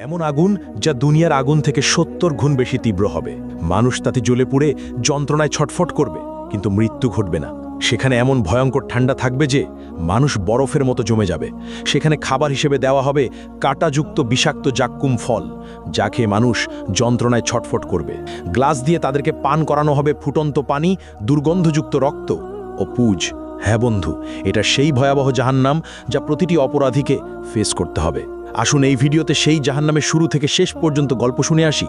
এমন আগুন যা দুনিয়ার আগুন থেকে ৭০ গুণ বেশি তীব্র হবে। মানুষ তাতে জ্বলে পুড়ে যন্ত্রণায় ছটফট করবে, কিন্তু মৃত্যু ঘটবে না। সেখানে এমন ভয়ঙ্কর ঠান্ডা থাকবে যে মানুষ বরফের মতো জমে যাবে। সেখানে খাবার হিসেবে দেওয়া হবে কাঁটাযুক্ত বিষাক্ত জাক্কুম ফল, যা খেয়ে মানুষ যন্ত্রণায় ছটফট করবে। গ্লাস দিয়ে তাদেরকে পান করানো হবে ফুটন্ত পানি, দুর্গন্ধযুক্ত রক্ত ও পুজ। হ্যাঁ বন্ধু, এটা সেই ভয়াবহ জাহান্নাম যা প্রতিটি অপরাধীকে ফেস করতে হবে। আসুন এই ভিডিওতে সেই জাহান্নামের শুরু থেকে শেষ পর্যন্ত গল্প শুনে আসি,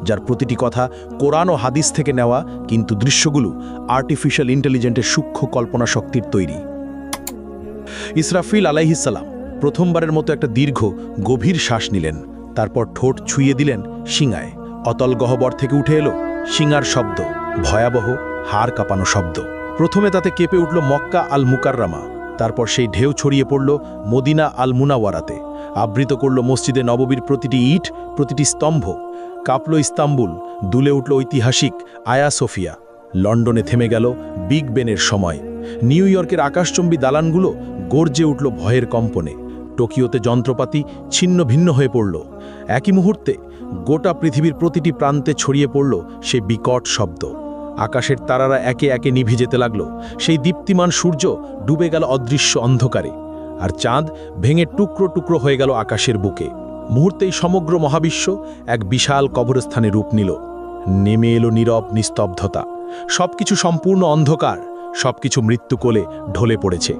যার প্রতিটি কথা কোরআন ও হাদিস থেকে নেওয়া, কিন্তু দৃশ্যগুলো আর্টিফিশিয়াল ইন্টেলিজেন্সের সূক্ষ্ম কল্পনা শক্তির তৈরি। ইসরাফিল আলাইহিসসালাম প্রথমবারের মতো একটা দীর্ঘ গভীর শ্বাস নিলেন, তারপর ঠোঁট ছুঁয়ে দিলেন শিঙায়। অতল গহ্বর থেকে উঠে এলো শিঙার শব্দ, ভয়াবহ হাড় কাঁপানো শব্দ। প্রথমে তাতে কেঁপে উঠল মক্কা আল মুকাররামা, তারপর সেই ঢেউ ছড়িয়ে পড়ল মদিনা আল মুনাওয়ারাতে, আবৃত করল মসজিদে নববীর প্রতিটি ইট, প্রতিটি স্তম্ভ। কাঁপল ইস্তাম্বুল, দুলে উঠল ঐতিহাসিক আয়া সোফিয়া। লন্ডনে থেমে গেল বিগ বেনের সময়। নিউ ইয়র্কের আকাশচম্বী দালানগুলো গর্জে উঠল ভয়ের কম্পনে। টোকিওতে যন্ত্রপাতি ছিন্ন ভিন্ন হয়ে পড়ল। একই মুহূর্তে গোটা পৃথিবীর প্রতিটি প্রান্তে ছড়িয়ে পড়ল সেই বিকট শব্দ। আকাশের তারারা একে একে নিভে যেতে লাগল। সেই দীপ্তিমান সূর্য ডুবে গেল অদৃশ্য অন্ধকারে, আর চাঁদ ভেঙে টুকরো টুকরো হয়ে গেল আকাশের বুকে। মুহূর্তেই সমগ্র মহাবিশ্ব এক বিশাল কবরস্থানে রূপ নিল। নেমে এলো নীরব নিস্তব্ধতা। সবকিছু সম্পূর্ণ অন্ধকার, সবকিছু মৃত্যু কোলে ঢলে পড়েছে।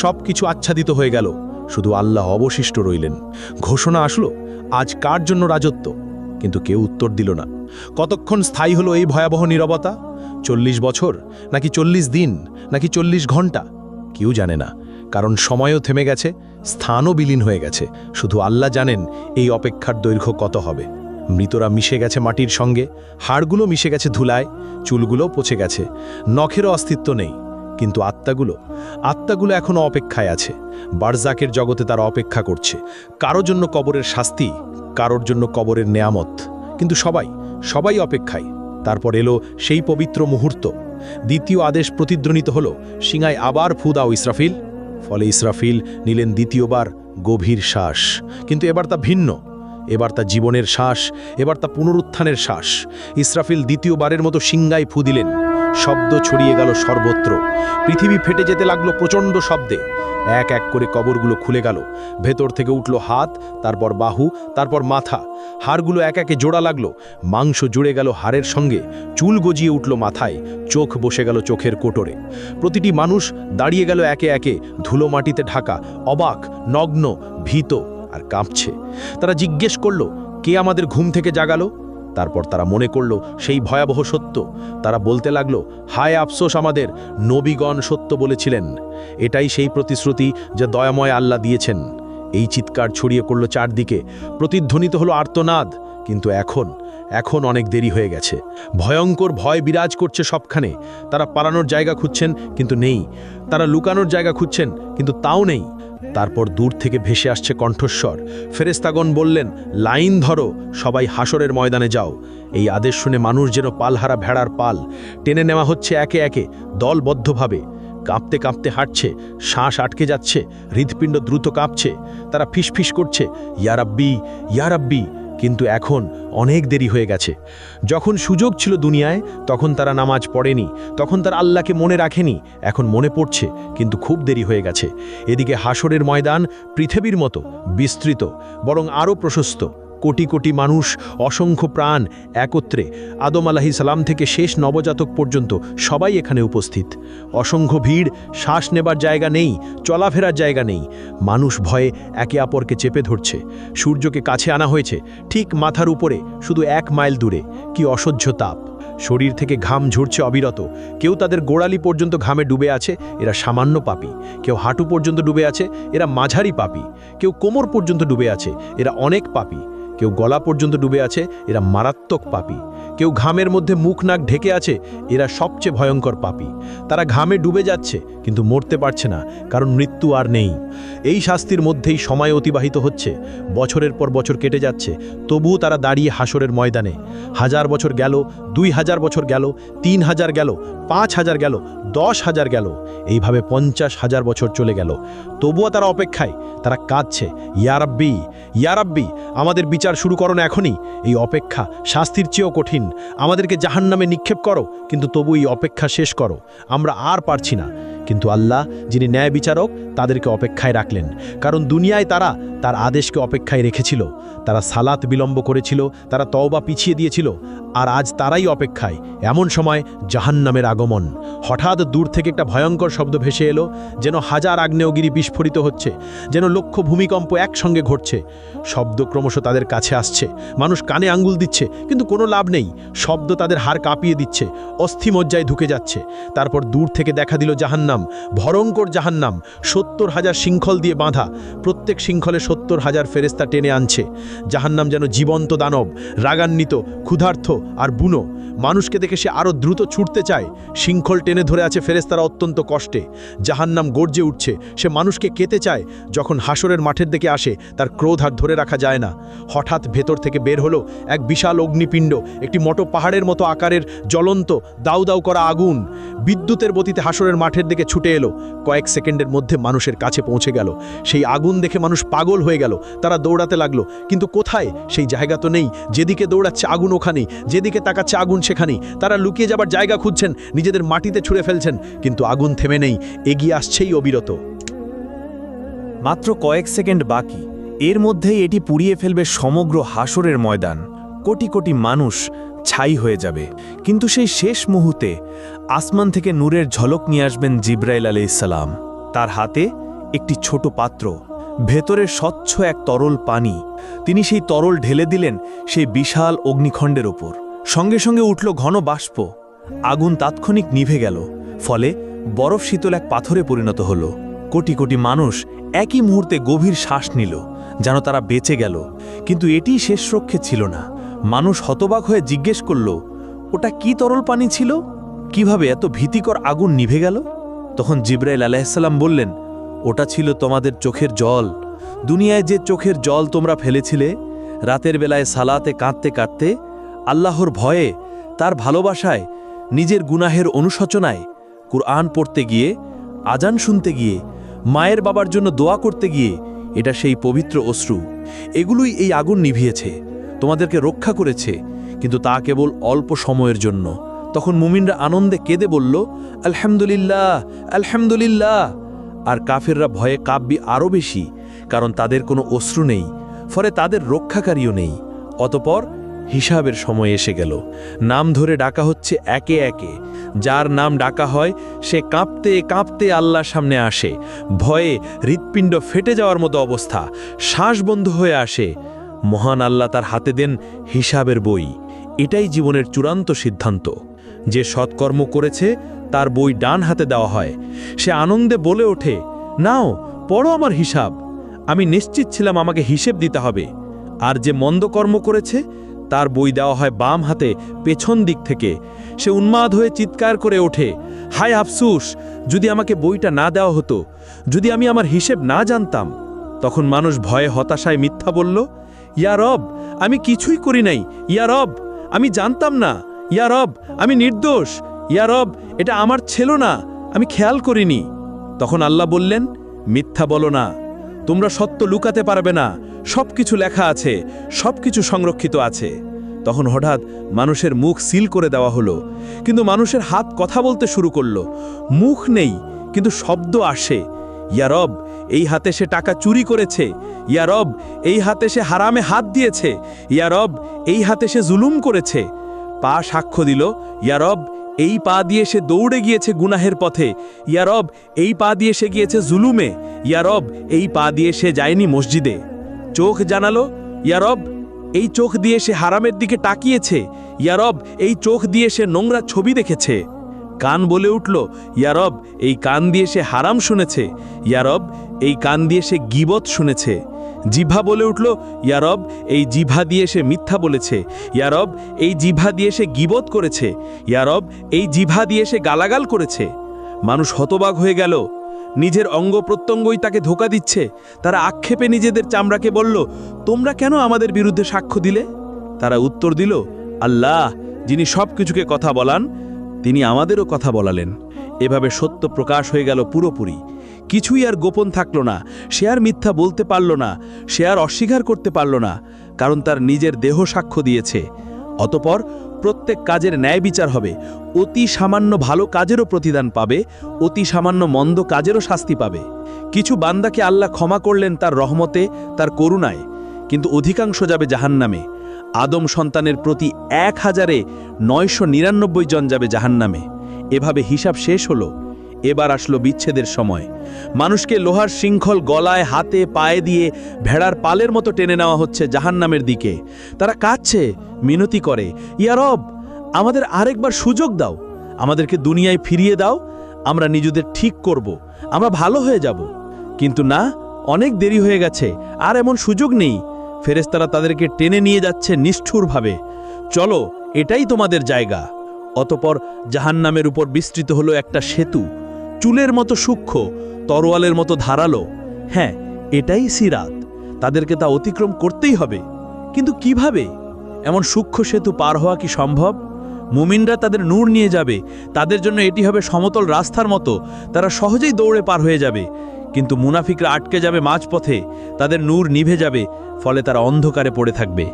সবকিছু আচ্ছাদিত হয়ে গেল, শুধু আল্লাহ অবশিষ্ট রইলেন। ঘোষণা আসলো, আজ কার জন্য রাজত্ব? কিন্তু কেউ উত্তর দিল না। কতক্ষণ স্থায়ী হলো এই ভয়াবহ নীরবতা? ৪০ বছর, নাকি ৪০ দিন, নাকি ৪০ ঘন্টা? কেউ জানে না, কারণ সময়ও থেমে গেছে, স্থানও বিলীন হয়ে গেছে। শুধু আল্লাহ জানেন এই অপেক্ষার দৈর্ঘ্য কত হবে। মৃতরা মিশে গেছে মাটির সঙ্গে, হাড়গুলো মিশে গেছে ধুলায়, চুলগুলো পচে গেছে, নখেরও অস্তিত্ব নেই। কিন্তু আত্মাগুলো এখনও অপেক্ষায় আছে। বারজাকের জগতে তারা অপেক্ষা করছে, কারোর জন্য কবরের শাস্তি, কারোর জন্য কবরের নেয়ামত। কিন্তু সবাই অপেক্ষায়। তারপর এলো সেই পবিত্র মুহূর্ত। দ্বিতীয় আদেশ প্রতিধ্বনিত হলো, শিঙায় আবার ফু দাও ইসরাফিল। ফলে ইসরাফিল নিলেন দ্বিতীয়বার গভীর শ্বাস। কিন্তু এবার তা ভিন্ন, এবার তা জীবনের শ্বাস, এবার তা পুনরুত্থানের শ্বাস। ইসরাফিল দ্বিতীয়বারের মতো শিঙায় ফু দিলেন। শব্দ ছড়িয়ে গেল সর্বত্র। পৃথিবী ফেটে যেতে লাগলো প্রচণ্ড শব্দে। এক এক করে কবরগুলো খুলে গেল। ভেতর থেকে উঠল হাত, তারপর বাহু, তারপর মাথা। হাড়গুলো এক একে জোড়া লাগলো। মাংস জুড়ে গেল হাড়ের সঙ্গে, চুল গজিয়ে উঠল মাথায়, চোখ বসে গেল চোখের কোটরে। প্রতিটি মানুষ দাঁড়িয়ে গেল একে একে, ধুলো মাটিতে ঢাকা, অবাক, নগ্ন, ভীত আর কাঁপছে। তারা জিজ্ঞেস করল, কে আমাদের ঘুম থেকে জাগালো? তারপর তারা মনে করল সেই ভয়াবহ সত্য। তারা বলতে লাগলো, হায় আফসোস আমাদের, নবীগণ সত্য বলেছিলেন। এটাই সেই প্রতিশ্রুতি যা দয়াময় আল্লাহ দিয়েছেন। এই চিৎকার ছড়িয়ে পড়ল চারদিকে, প্রতিধ্বনিত হলো আর্তনাদ। কিন্তু এখন অনেক দেরি হয়ে গেছে। ভয়ঙ্কর ভয় বিরাজ করছে সবখানে। তারা পালানোর জায়গা খুঁজছেন, কিন্তু নেই। তারা লুকানোর জায়গা খুঁজছেন, কিন্তু তাও নেই। তারপর দূর থেকে ভেসে আসছে কণ্ঠস্বর। ফেরেশতাগণ বললেন, লাইন ধরো, সবাই হাসরের ময়দানে যাও। এই আদেশ শুনে মানুষ যেন পালহারা ভেড়ার পাল টেনে নেওয়া হচ্ছে একে একে, দলবদ্ধভাবে। কাঁপতে কাঁপতে হাঁটছে, শ্বাস আটকে যাচ্ছে, হৃৎপিণ্ড দ্রুত কাঁপছে। তারা ফিসফিস করছে, ইয়া রাব্বি, ইয়া রাব্বি। কিন্তু এখন অনেক দেরি হয়ে গেছে। যখন সুযোগ ছিল দুনিয়ায়, তখন তারা নামাজ পড়েনি, তখন তারা আল্লাহকে মনে রাখেনি। এখন মনে পড়ছে, কিন্তু খুব দেরি হয়ে গেছে। এদিকে হাসরের ময়দান পৃথিবীর মতো বিস্তৃত, বরং আরও প্রশস্ত। কোটি কোটি মানুষ, অসংখ্য প্রাণ একত্রে। আদম আলাইহিস সালাম থেকে শেষ নবজাতক পর্যন্ত সবাই এখানে উপস্থিত। অসংখ্য ভিড়, শ্বাস নেবার জায়গা নেই, চলাফেরার জায়গা নেই। মানুষ ভয়ে একে অপরকে চেপে ধরছে। সূর্যকে কাছে আনা হয়েছে, ঠিক মাথার উপরে, শুধু 1 মাইল দূরে। কি অসহ্য তাপ! শরীর থেকে ঘাম ঝরছে অবিরত। কেউ তাদের গোড়ালি পর্যন্ত ঘামে ডুবে আছে, এরা সামান্য পাপী। কেউ হাঁটু পর্যন্ত ডুবে আছে, এরা মাঝারি পাপী। কেউ কোমর পর্যন্ত ডুবে আছে, এরা অনেক পাপী। কেউ গলা পর্যন্ত ডুবে আছে, এরা মারাত্মক পাপী। কেউ ঘামের মধ্যে মুখ নাক ঢেকে আছে, এরা সবচেয়ে ভয়ঙ্কর পাপী। তারা ঘামে ডুবে যাচ্ছে কিন্তু মরতে পারছে না, কারণ মৃত্যু আর নেই। এই শাস্তির মধ্যেই সময় অতিবাহিত হচ্ছে, বছরের পর বছর কেটে যাচ্ছে, তবুও তারা দাঁড়িয়ে হাসরের ময়দানে। 1000 বছর গেল, 2000 বছর গেল, 3000 গেল, 5000 গেল, 10,000 গেল, এইভাবে 50,000 বছর চলে গেল। তবুও তারা অপেক্ষায়, তারা কাঁদছে, ইয়া রাব্বি, ইয়া রাব্বি, আমাদের বিচার শুরু করো না এখনই। এই অপেক্ষা শাস্তির চেয়েও কঠিন। আমাদেরকে জাহান্নামে নিক্ষেপ করো, কিন্তু তবু এই অপেক্ষা শেষ করো, আমরা আর পারছি না। কিন্তু আল্লাহ, যিনি ন্যায় বিচারক, তাদেরকে অপেক্ষায় রাখলেন, কারণ দুনিয়ায় তারা তার আদেশকে অপেক্ষায় রেখেছিল। তারা সালাত বিলম্ব করেছিল, তারা তওবা পিছিয়ে দিয়েছিল, আর আজ তারাই অপেক্ষায়। এমন সময় জাহান্নামের আগমন। হঠাৎ দূর থেকে একটা ভয়ঙ্কর শব্দ ভেসে এলো, যেন 1000 আগ্নেয়গিরি বিস্ফোরিত হচ্ছে, যেন লক্ষ ভূমিকম্প একসঙ্গে ঘটছে। শব্দ ক্রমশ তাদের কাছে আসছে, মানুষ কানে আঙ্গুল দিচ্ছে, কিন্তু কোনো লাভ নেই। শব্দ তাদের হাড় কাঁপিয়ে দিচ্ছে, অস্থিমজ্জায় ঢুকে যাচ্ছে। তারপর দূর থেকে দেখা দিল জাহান্নাম, ভয়ঙ্কর জাহান্নাম, 70,000 শৃঙ্খল দিয়ে বাঁধা। প্রত্যেক শৃঙ্খলে 70,000 ফেরেস্তা টেনে আনছে। জাহান্নাম যেন জীবন্ত দানব, রাগান্বিত, ক্ষুধার্ত আর বুনো। মানুষকে দেখে সে আরও দ্রুত ছুটতে চায়। শৃঙ্খল টেনে ধরে আছে ফেরেস্তারা অত্যন্ত কষ্টে। জাহান্নাম গর্জে উঠছে, সে মানুষকে কেতে চায়। যখন হাসরের মাঠের দিকে আসে, তার ক্রোধ আর ধরে রাখা যায় না। হঠাৎ ভেতর থেকে বের হলো এক বিশাল অগ্নিপিণ্ড, একটি মোটো পাহাড়ের মতো আকারের জ্বলন্ত দাউ দাউ করা আগুন। বিদ্যুতের গতিতে হাসরের মাঠের দিকে ছুটে এলো। কয়েক সেকেন্ডের মধ্যে মানুষের কাছে পৌঁছে গেল। সেই আগুন দেখে মানুষ পাগল হয়ে গেল। তারা দৌড়াতে লাগলো, কিন্তু কোথায়? সেই জায়গা তো নেই। যেদিকে দৌড়াচ্ছে আগুন ওখানেই, যেদিকে তাকাচ্ছে আগুন সেখানেই। তারা লুকিয়ে যাবার জায়গা খুঁজছেন, নিজেদের মাটিতে ছুঁড়ে ফেলছেন, কিন্তু আগুন থেমে নেই, এগিয়ে আসছেই অবিরত। মাত্র কয়েক সেকেন্ড বাকি, এর মধ্যেই এটি পুড়িয়ে ফেলবে সমগ্র হাসরের ময়দান। কোটি কোটি মানুষ ছাই হয়ে যাবে। কিন্তু সেই শেষ মুহূর্তে আসমান থেকে নূরের ঝলক নিয়ে আসবেন জিব্রাইল আলাইহিস সালাম। তার হাতে একটি ছোট পাত্র, ভেতরে স্বচ্ছ এক তরল পানি। তিনি সেই তরল ঢেলে দিলেন সেই বিশাল অগ্নিখণ্ডের ওপর। সঙ্গে সঙ্গে উঠল ঘন বাষ্প। আগুন তাৎক্ষণিক নিভে গেল, ফলে বরফ শীতল এক পাথরে পরিণত হল। কোটি কোটি মানুষ একই মুহূর্তে গভীর শ্বাস নিল, যেন তারা বেঁচে গেল। কিন্তু এটিই শেষ রক্ষে ছিল না। মানুষ হতবাক হয়ে জিজ্ঞেস করল, ওটা কি তরল পানি ছিল? কিভাবে এত ভীতিকর আগুন নিভে গেল? তখন জিব্রাইল আলাইহিস সালাম বললেন, ওটা ছিল তোমাদের চোখের জল। দুনিয়ায় যে চোখের জল তোমরা ফেলেছিলে, রাতের বেলায় সালাতে কাঁদতে কাঁদতে, আল্লাহর ভয়ে, তার ভালোবাসায়, নিজের গুনাহের অনুশোচনায়, কুরআন পড়তে গিয়ে, আজান শুনতে গিয়ে, মায়ের বাবার জন্য দোয়া করতে গিয়ে, এটা সেই পবিত্র অশ্রু। এগুলোই এই আগুন নিভিয়েছে, তোমাদেরকে রক্ষা করেছে, কিন্তু তা কেবল অল্প সময়ের জন্য। তখন মুমিনরা আনন্দে কেঁদে বলল, আলহামদুলিল্লাহ, আলহামদুলিল্লাহ। আর কাফেররা ভয়ে কাঁপবে আরও বেশি, কারণ তাদের কোনো অশ্রু নেই, ফলে তাদের রক্ষাকারীও নেই। অতপর হিসাবের সময় এসে গেল। নাম ধরে ডাকা হচ্ছে একে একে। যার নাম ডাকা হয় সে কাঁপতে কাঁপতে আল্লাহর সামনে আসে। ভয়ে হৃৎপিণ্ড ফেটে যাওয়ার মতো অবস্থা, শ্বাস বন্ধ হয়ে আসে। মহান আল্লাহ তার হাতে দেন হিসাবের বই। এটাই জীবনের চূড়ান্ত সিদ্ধান্ত। যে সৎকর্ম করেছে তার বই ডান হাতে দেওয়া হয়। সে আনন্দে বলে ওঠে, নাও পড়ো আমার হিসাব। আমি নিশ্চিত ছিলাম আমাকে হিসেব দিতে হবে। আর যে মন্দ কর্ম করেছে তার বই দেওয়া হয় বাম হাতে, পেছন দিক থেকে। সে উন্মাদ হয়ে চিৎকার করে ওঠে, হায় আফসুস, যদি আমাকে বইটা না দেওয়া হতো, যদি আমি আমার হিসেব না জানতাম। তখন মানুষ ভয়ে হতাশায় মিথ্যা বলল, ইয়া রব, আমি কিছুই করি নাই। ইয়া রব, আমি জানতাম না। ইয়া রব, আমি নির্দোষ। ইয়া রব, এটা আমার ছিল না, আমি খেয়াল করিনি। তখন আল্লাহ বললেন, মিথ্যা বলো না, তোমরা সত্য লুকাতে পারবে না। সবকিছু লেখা আছে, সবকিছু সংরক্ষিত আছে। তখন হঠাৎ মানুষের মুখ সিল করে দেওয়া হলো, কিন্তু মানুষের হাত কথা বলতে শুরু করলো। মুখ নেই, কিন্তু শব্দ আসে। ইয়া রব, এই হাতে সে টাকা চুরি করেছে। ইয়া রব, এই হাতে সে হারামে হাত দিয়েছে। ইয়া রব, এই হাতে সে জুলুম করেছে। পা সাক্ষ্য দিল, ইয়া রব, এই পা দিয়ে সে দৌড়ে গিয়েছে গুনাহের পথে। ইয়া রব, এই পা দিয়ে সে গিয়েছে জুলুমে। ইয়া রব, এই পা দিয়ে সে যায়নি মসজিদে। চোখ জানালো, ইয়া রব, এই চোখ দিয়ে সে হারামের দিকে তাকিয়েছে। ইয়া রব, এই চোখ দিয়ে সে নোংরা ছবি দেখেছে। কান বলে উঠল, ইয়া রব, এই কান দিয়ে সে হারাম শুনেছে। ইয়া রব, এই কান দিয়ে সে গীবত শুনেছে। জিহ্বা বলে উঠল, ইয়া রব, এই জিহ্বা দিয়ে সে মিথ্যা বলেছে। ইয়া রব, এই জিহ্বা দিয়ে সে গীবত করেছে। ইয়া রব, এই জিহ্বা দিয়ে সে গালাগাল করেছে। মানুষ হতবাক হয়ে গেল। নিজের অঙ্গ প্রত্যঙ্গই তাকে ধোঁকা দিচ্ছে। তারা আক্ষেপে নিজেদের চামড়াকে বলল, তোমরা কেন আমাদের বিরুদ্ধে সাক্ষ্য দিলে? তারা উত্তর দিল, আল্লাহ যিনি সব কিছুকে কথা বলান, তিনি আমাদেরও কথা বলালেন। এভাবে সত্য প্রকাশ হয়ে গেল পুরোপুরি। কিছুই আর গোপন থাকল না। সে আর মিথ্যা বলতে পারল না, সে আর অস্বীকার করতে পারল না, কারণ তার নিজের দেহ সাক্ষ্য দিয়েছে। অতপর প্রত্যেক কাজের ন্যায় বিচার হবে। অতি সামান্য ভালো কাজেরও প্রতিদান পাবে, অতি সামান্য মন্দ কাজেরও শাস্তি পাবে। কিছু বান্দাকে আল্লাহ ক্ষমা করলেন তার রহমতে, তার করুণায়, কিন্তু অধিকাংশ যাবে জাহান্নামে। আদম সন্তানের প্রতি ১,৯৯৯ জন যাবে জাহান্নামে। এভাবে হিসাব শেষ হলো। এবার আসলো বিচ্ছেদের সময়। মানুষকে লোহার শৃঙ্খল গলায়, হাতে, পায়ে দিয়ে ভেড়ার পালের মতো টেনে নেওয়া হচ্ছে জাহান্নামের দিকে। তারা কাঁদছে, মিনতি করে, ইয়া রব, আমাদের আরেকবার সুযোগ দাও, আমাদেরকে দুনিয়ায় ফিরিয়ে দাও, আমরা নিজেদের ঠিক করব, আমরা ভালো হয়ে যাব। কিন্তু না, অনেক দেরি হয়ে গেছে, আর এমন সুযোগ নেই। ফেরেশতারা তাদেরকে টেনে নিয়ে যাচ্ছে নিষ্ঠুরভাবে। চলো, এটাই তোমাদের জায়গা। অতপর জাহান্নামের উপর বিস্তৃত হলো একটা সেতু, চুলের মতো সূক্ষ্ম, তরোয়ালের মতো ধারালো। হ্যাঁ, এটাই সিরাত। তাদেরকে তা অতিক্রম করতেই হবে। কিন্তু কিভাবে? এমন সূক্ষ্ম সেতু পার হওয়া কি সম্ভব? মুমিনরা তাদের নূর নিয়ে যাবে, তাদের জন্য এটি হবে সমতল রাস্তার মতো, তারা সহজেই দৌড়ে পার হয়ে যাবে। কিন্তু মুনাফিকরা আটকে যাবে মাঝপথে, তাদের নূর নিভে যাবে, ফলে তারা অন্ধকারে পড়ে থাকবে।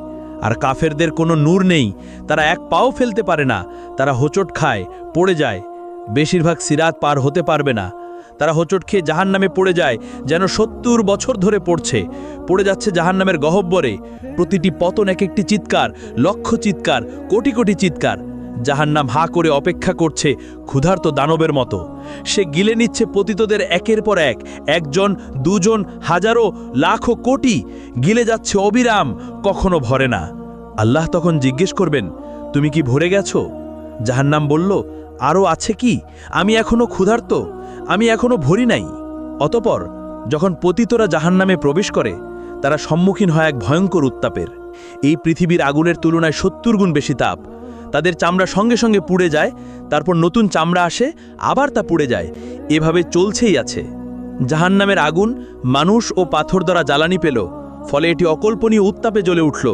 আর কাফেরদের কোনো নূর নেই, তারা এক পাও ফেলতে পারে না, তারা হোঁচট খায়, পড়ে যায়। বেশিরভাগ সিরাত পার হতে পারবে না। তারা হোঁচট খেয়ে জাহান্নামে পড়ে যায়, যেন ৭০ বছর ধরে পড়ে যাচ্ছে জাহান্নামের গহ্বরে। প্রতিটি পতন এক একটি চিৎকার, লক্ষ চিৎকার, কোটি কোটি চিৎকার। জাহান্নাম হা করে অপেক্ষা করছে ক্ষুধার্ত দানবের মতো। সে গিলে নিচ্ছে পতিতদের একের পর এক, একজন, দুজন, হাজারো, লাখো, কোটি, গিলে যাচ্ছে অবিরাম, কখনো ভরে না। আল্লাহ তখন জিজ্ঞেস করবেন, তুমি কি ভরে গেছো? জাহান্নাম বলল, আরও আছে কি? আমি এখনো ক্ষুধার্ত, আমি এখনো ভরি নাই। অতপর যখন পতিতরা জাহান্নামে প্রবেশ করে, তারা সম্মুখীন হয় এক ভয়ঙ্কর উত্তাপের। এই পৃথিবীর আগুনের তুলনায় ৭০ গুণ বেশি তাপ। তাদের চামড়া সঙ্গে সঙ্গে পুড়ে যায়, তারপর নতুন চামড়া আসে, আবার তা পুড়ে যায়। এভাবে চলছেই আছে। জাহান্নামের আগুন মানুষ ও পাথর দ্বারা জ্বালানি পেল, ফলে এটি অকল্পনীয় উত্তাপে জ্বলে উঠল।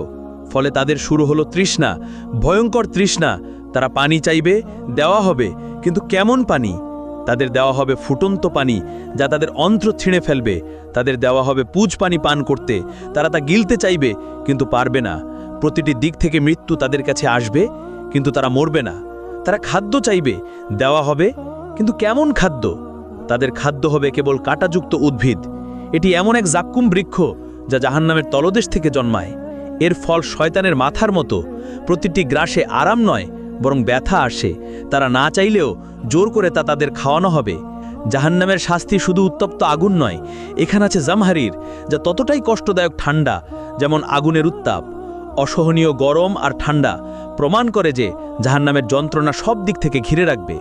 ফলে তাদের শুরু হলো তৃষ্ণা, ভয়ঙ্কর তৃষ্ণা। তারা পানি চাইবে, দেওয়া হবে, কিন্তু কেমন পানি? তাদের দেওয়া হবে ফুটন্ত পানি, যা তাদের অন্ত্র ছিঁড়ে ফেলবে। তাদের দেওয়া হবে পুজ পানি পান করতে, তারা তা গিলতে চাইবে, কিন্তু পারবে না। প্রতিটি দিক থেকে মৃত্যু তাদের কাছে আসবে, কিন্তু তারা মরবে না। তারা খাদ্য চাইবে, দেওয়া হবে, কিন্তু কেমন খাদ্য? তাদের খাদ্য হবে কেবল কাঁটাযুক্ত উদ্ভিদ। এটি এমন এক জাক্কুম বৃক্ষ, যা জাহান্নামের তলদেশ থেকে জন্মায়। এর ফল শয়তানের মাথার মতো। প্রতিটি গ্রাসে আরাম নয়, বরং ব্যথা আসে। তারা না চাইলেও জোর করে তা তাদের খাওয়ানো হবে। জাহান্নামের শাস্তি শুধু উত্তপ্ত আগুন নয়, এখানে আছে জামহারির, যা ততটাই কষ্টদায়ক ঠান্ডা যেমন আগুনের উত্তাপ। অসহনীয় গরম আর ঠান্ডা প্রমাণ করে যে জাহান্নামের যন্ত্রণা সব দিক থেকে ঘিরে রাখবে।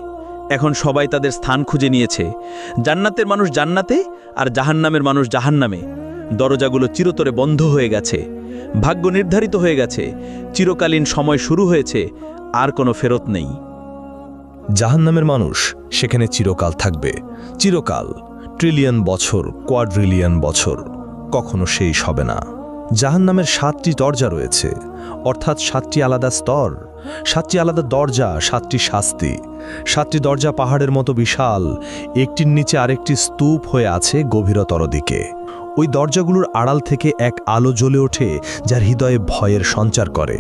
এখন সবাই তাদের স্থান খুঁজে নিয়েছে। জান্নাতের মানুষ জান্নাতে, আর জাহান্নামের মানুষ জাহান্নামে। দরজাগুলো চিরতরে বন্ধ হয়ে গেছে, ভাগ্য নির্ধারিত হয়ে গেছে, চিরকালীন সময় শুরু হয়েছে, আর কোনো ফেরত নেই। জাহান্নামের মানুষ সেখানে চিরকাল থাকবে। চিরকাল, ট্রিলিয়ন বছর, কোয়াড্রিলিয়ন বছর, কখনো শেষ হবে না। জাহান্নামের ৭টি দরজা রয়েছে, অর্থাৎ ৭টি আলাদা স্তর, ৭টি আলাদা দরজা, ৭টি শাস্তি। ৭টি দরজা পাহাড়ের মতো বিশাল, একটির নিচে আরেকটি স্তূপ হয়ে আছে গভীরতর দিকে। ওই দরজাগুলোর আড়াল থেকে এক আলো জ্বলে ওঠে, যার হৃদয়ে ভয়ের সঞ্চার করে।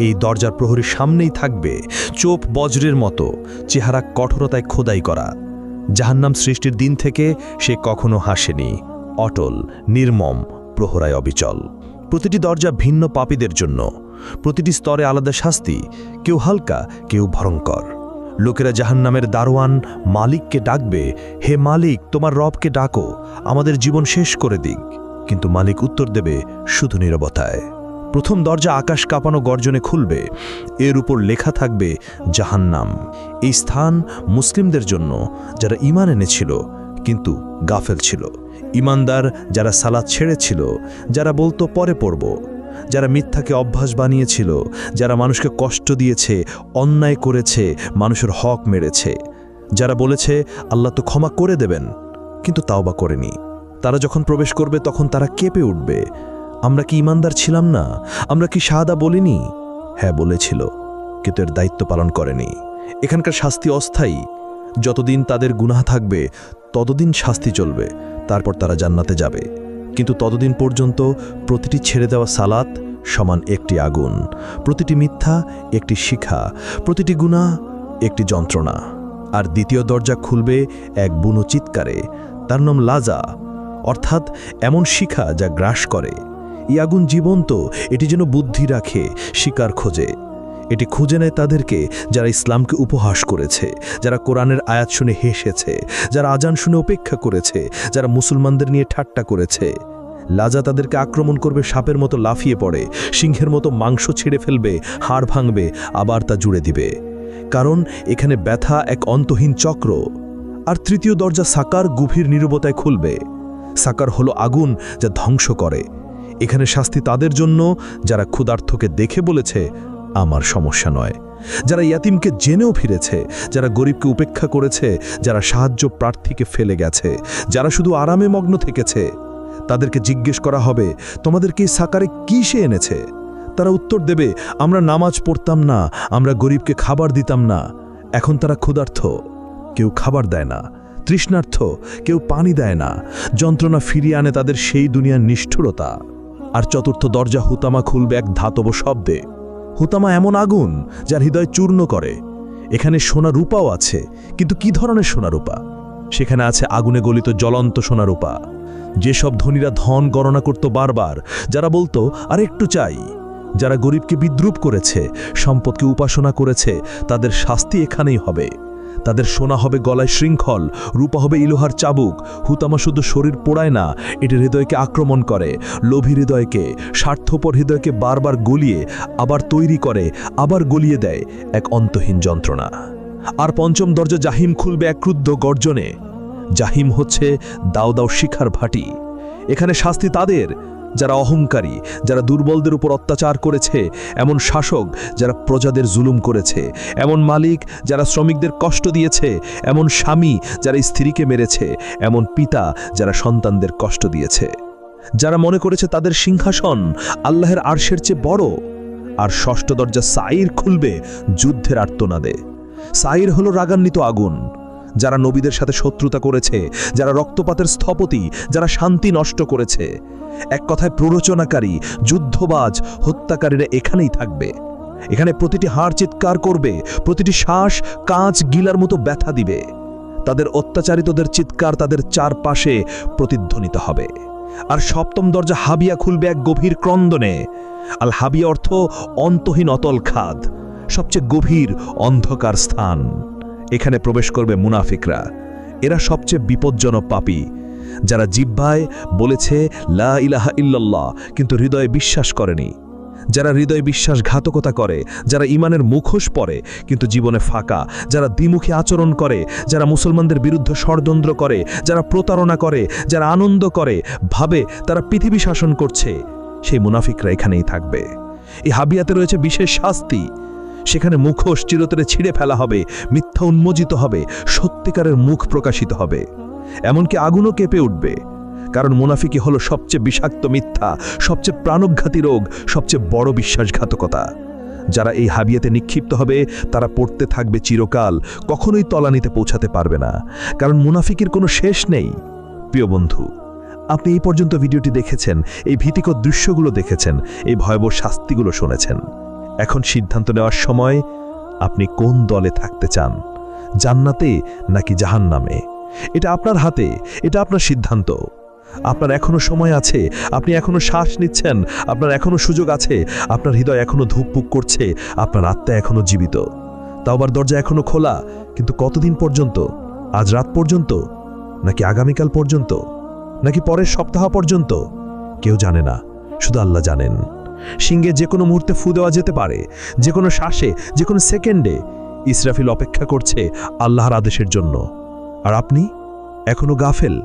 এই দরজার প্রহরীর সামনেই থাকবে চোপ বজ্রের মতো, চেহারা কঠোরতায় খোদাই করা। জাহান্নাম সৃষ্টির দিন থেকে সে কখনো হাসেনি, অটল, নির্মম, প্রহরায় অবিচল। প্রতিটি দরজা ভিন্ন পাপীদের জন্য, প্রতিটি স্তরে আলাদা শাস্তি, কেউ হালকা, কেউ ভয়ঙ্কর। লোকেরা জাহান্নামের দারোয়ান মালিককে ডাকবে, হে মালিক, তোমার রবকে ডাকো, আমাদের জীবন শেষ করে দিক। কিন্তু মালিক উত্তর দেবে শুধু নীরবতায়। প্রথম দরজা আকাশ কাঁপানো গর্জনে খুলবে, এর উপর লেখা থাকবে জাহান্নাম। এই স্থান মুসলিমদের জন্য, যারা ঈমান এনেছিল কিন্তু গাফেল ছিল। ইমানদার যারা সালাত ছেড়েছিল, যারা বলতো পরে পড়ব, যারা মিথ্যাকে অভ্যাস বানিয়েছিল, যারা মানুষকে কষ্ট দিয়েছে, অন্যায় করেছে, মানুষের হক মেরেছে, যারা বলেছে আল্লাহ তো ক্ষমা করে দেবেন কিন্তু তাওবা করেনি, তারা যখন প্রবেশ করবে তখন তারা কেঁপে উঠবে, আমরা কি ইমানদার ছিলাম না? আমরা কি শাহাদা বলিনি? হ্যাঁ বলেছিল, কিন্তু এর দায়িত্ব পালন করেনি। এখানকার শাস্তি অস্থায়ী, যতদিন তাদের গুনাহ থাকবে ততদিন শাস্তি চলবে, তারপর তারা জান্নাতে যাবে। কিন্তু ততদিন পর্যন্ত প্রতিটি ছেড়ে দেওয়া সালাত সমান একটি আগুন, প্রতিটি মিথ্যা একটি শিখা, প্রতিটি গুনাহ একটি যন্ত্রণা। আর দ্বিতীয় দরজা খুলবে এক বুনো চিৎকারে, তার নাম লাজা, অর্থাৎ এমন শিখা যা গ্রাস করে। এই আগুন জীবন্ত, এটি যেন বুদ্ধি রাখে, শিকার খোঁজে। এটি খুঁজে নেয় তাদেরকে যারা ইসলামকে উপহাস করেছে, যারা কোরআনের আয়াত শুনে হেসেছে, যারা আজান শুনে উপেক্ষা করেছে, যারা মুসলমানদের নিয়ে ঠাট্টা করেছে। লাজা তাদেরকে আক্রমণ করবে, সাপের মতো লাফিয়ে পড়ে, সিংহের মতো মাংস ছিঁড়ে ফেলবে, হাড় ভাঙবে, আবার তা জুড়ে দিবে। কারণ এখানে ব্যথা এক অন্তহীন চক্র। আর তৃতীয় দরজা সাকার গভীর নীরবতায় খুলবে। সাকার হলো আগুন যা ধ্বংস করে। এখানে শাস্তি তাদের জন্য যারা ক্ষুধার্তকে দেখে বলেছে আমার সমস্যা নয়, যারা ইয়াতিমকে জেনেও ফিরেছে, যারা গরিবকে উপেক্ষা করেছে, যারা সাহায্য প্রার্থীকে ফেলে গেছে, যারা শুধু আরামে মগ্ন থেকেছে। তাদেরকে জিজ্ঞেস করা হবে, তোমাদেরকে এই সাকারে কি সে এনেছে? তারা উত্তর দেবে, আমরা নামাজ পড়তাম না, আমরা গরিবকে খাবার দিতাম না। এখন তারা ক্ষুধার্ত, কেউ খাবার দেয় না, তৃষ্ণার্থ, কেউ পানি দেয় না। যন্ত্রণা ফিরিয়ে আনে তাদের সেই দুনিয়ার নিষ্ঠুরতা। আর চতুর্থ দরজা হুতামা খুলবে এক ধাতব শব্দে। হুতামা এমন আগুন যার হৃদয় চূর্ণ করে। এখানে সোনা রূপাও আছে, কিন্তু কি ধরনের সোনা রূপা? সেখানে আছে আগুনে গলিত জ্বলন্ত সোনা রূপা। যেসব ধনীরা ধন গণনা করত বারবার, যারা বলতো আর একটু চাই, যারা গরিবকে বিদ্রুপ করেছে, সম্পদকে উপাসনা করেছে, তাদের শাস্তি এখানেই হবে। তাদের সোনা হবে গলায় শৃঙ্খল, রূপা হবে ইলোহার চাবুক। হুতামা শুধু শরীর পোড়ায় না, এটি হৃদয়কে আক্রমণ করে, লোভী হৃদয়কে, স্বার্থপর হৃদয়কে বারবার গলিয়ে আবার তৈরি করে, আবার গলিয়ে দেয় এক অন্তহীন যন্ত্রণা। আর পঞ্চম দরজা জাহিম খুলবে এক ক্রুদ্ধ গর্জনে। জাহিম হচ্ছে দাও দাও শিখার ভাটি। এখানে শাস্তি তাদের যারা অহংকারী, যারা দুর্বলদের উপর অত্যাচার করেছে, এমন শাসক যারা প্রজাদের জুলুম করেছে, এমন মালিক যারা শ্রমিকদের কষ্ট দিয়েছে, এমন স্বামী যারা স্ত্রীকে মেরেছে, এমন পিতা যারা সন্তানদের কষ্ট দিয়েছে, যারা মনে করেছে তাদের সিংহাসন আল্লাহর আরশের চেয়ে বড়। আর ষষ্ঠ দরজা সাইর খুলবে যুদ্ধের আর্তনাদে। সাইর হলো রাগান্বিত আগুন, যারা নবীদের সাথে শত্রুতা করেছে, যারা রক্তপাতের স্থপতি, যারা শান্তি নষ্ট করেছে। এক কথায় প্ররোচনাকারী, যুদ্ধবাজ, হত্যাকারীরা এখানেই থাকবে। এখানে প্রতিটি হাড় চিৎকার করবে, প্রতিটি শ্বাস কাঁচ গিলার মতো ব্যথা দিবে। তাদের অত্যাচারিতদের চিৎকার তাদের চারপাশে প্রতিধ্বনিত হবে। আর সপ্তম দরজা হাবিয়া খুলবে এক গভীর ক্রন্দনে। আল হাবিয়া অর্থ অন্তহীন অতল খাদ, সবচেয়ে গভীর অন্ধকার স্থান। এখানে প্রবেশ করবে মুনাফিকরা। এরা সবচেয়ে বিপজ্জনক পাপী, যারা জিহ্বায় বলেছে লা ইলাহা ইল্লাল্লাহ কিন্তু হৃদয়ে বিশ্বাস করেনি, যারা হৃদয়ে বিশ্বাসঘাতকতা করে, যারা ঈমানের মুখোশ পরে কিন্তু জীবনে ফাঁকা, যারা দ্বিমুখী আচরণ করে, যারা মুসলমানদের বিরুদ্ধে ষড়যন্ত্র করে, যারা প্রতারণা করে, যারা আনন্দ করে, ভাবে তারা পৃথিবী শাসন করছে, সেই মুনাফিকরা এখানেই থাকবে। এই হাবিয়াতে রয়েছে বিশেষ শাস্তি। সেখানে মুখোশ চিরতরে ছিঁড়ে ফেলা হবে, মিথ্যা উন্মোচিত হবে, সত্যিকারের মুখ প্রকাশিত হবে, এমনকি আগুনও কেঁপে উঠবে। কারণ মুনাফিকি হলো সবচেয়ে বিষাক্ত মিথ্যা, সবচেয়ে প্রাণঘাতী রোগ, সবচেয়ে বড় বিশ্বাসঘাতকতা। যারা এই হাবিয়াতে নিক্ষিপ্ত হবে তারা পড়তে থাকবে চিরকাল, কখনোই তলানিতে পৌঁছাতে পারবে না, কারণ মুনাফিকির কোনো শেষ নেই। প্রিয় বন্ধু, আপনি এই পর্যন্ত ভিডিওটি দেখেছেন, এই ভীতিকর দৃশ্যগুলো দেখেছেন, এই ভয়াবহ শাস্তিগুলো শুনেছেন। এখন সিদ্ধান্ত নেওয়ার সময়, আপনি কোন দলে থাকতে চান, জান্নাতে নাকি জাহান্নামে? এটা আপনার হাতে, এটা আপনার সিদ্ধান্ত। আপনার এখনো সময় আছে, আপনি এখনো শ্বাস নিচ্ছেন, আপনার এখনো সুযোগ আছে, আপনার হৃদয় এখনো ধুকপুক করছে, আপনার আত্মা এখনো জীবিত। তাওবার দরজা এখনো খোলা, কিন্তু কতদিন পর্যন্ত? আজ রাত পর্যন্ত, নাকি আগামীকাল পর্যন্ত, নাকি পরের সপ্তাহ পর্যন্ত? কেউ জানে না, শুধু আল্লাহ জানেন। সিংহে যে কোনো মুহূর্তে ফু দেওয়া যেতে পারে, যে কোনো শ্বাসে, যে কোনো সেকেন্ডে। ইসরাফিল অপেক্ষা করছে আল্লাহর আদেশের জন্য। আর আপনি এখনো গাফেল,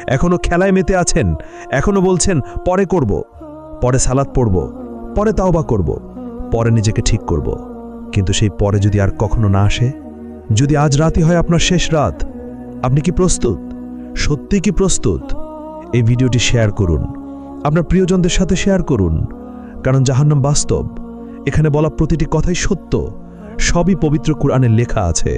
এখনো খেলায় মেতে আছেন, এখনো বলছেন পরে করব, পরে সালাত পড়ব, পরে তাওবা করব, পরে নিজেকে ঠিক করব। কিন্তু সেই পরে যদি আর কখনো না আসে, যদি আজ রাতই হয় আপনার শেষ রাত, আপনি কি প্রস্তুত? সত্যি কি প্রস্তুত? এই ভিডিওটি শেয়ার করুন, আপনার প্রিয়জনদের সাথে শেয়ার করুন, কারণ জাহান্নাম বাস্তব। এখানে বলা প্রতিটি কথাই সত্য, সবই পবিত্র কুরআনে লেখা আছে।